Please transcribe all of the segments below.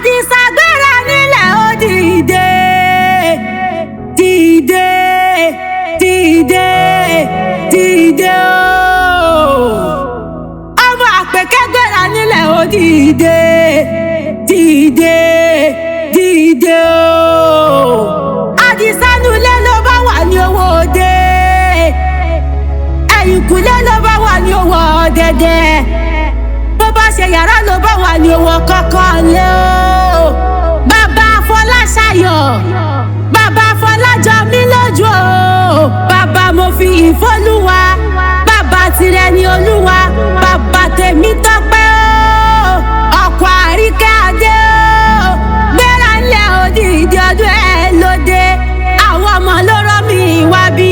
Àdìsá gbéra nílẹ̀ ó dìde dìde dìde dìde ọmọ Àpèkẹ́ gbéra nílẹ̀ ó dìde dìde dìde Àdìsá nulẹ̀ ló bá wà ní owó òde ẹ̀yìnkùlé ló bá wà ní owó ọ̀dẹ̀dẹ̀ bó bá ṣe yàrá ló bá wà ní owó kọ́kọ́ lé o. Bàbá Fọláṣayọ̀ bàbá Fọlájọmí lójú o. Bàbá mo fi ìfọ́lúwa bàbá tirẹ̀ ní Olúwa bàbá Tèmítọ́pẹ́ o. Ọkọ Àríkẹ́ Adé o. Gbéra ńlẹ̀ òdìdí ọdún ẹ̀ lóde àwọn ọmọ ló rọ́ mi wá bí.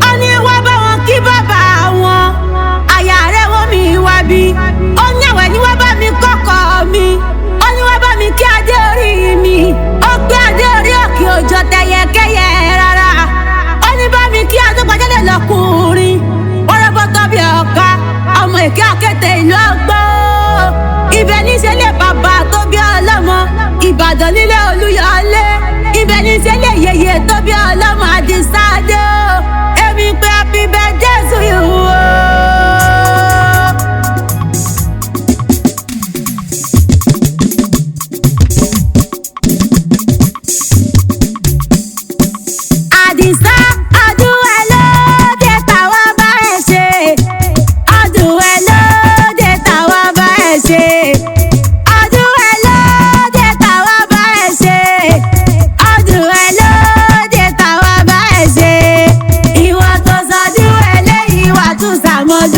Ó ní wá bá wọn kí bàbá wọn àyà rẹ̀ wọ́n mi wá bí. Ó ní ẹ̀wẹ̀ ní wá bá mi kọ́kọ́ mi. Ó ní wá bá mi kí adé orí mi. Ó gbé adé orí òkè òjò tẹ̀yẹkẹ́yẹ rárá. Ó ní bá mi kí adé gbajúdé lọ́kùnrin. Ó rọ́bọ́tọ́ bí ọ̀ka ọmọ Èké Àkété ìlú Ọgbọ́. Ibẹ̀ ní ṣẹlẹ̀ bàbá tó bí ọlọ́mọ. Ìbàdàn nílé Olúyọlé. Ibẹ̀ ní ṣẹlẹ̀ yèyé tó bí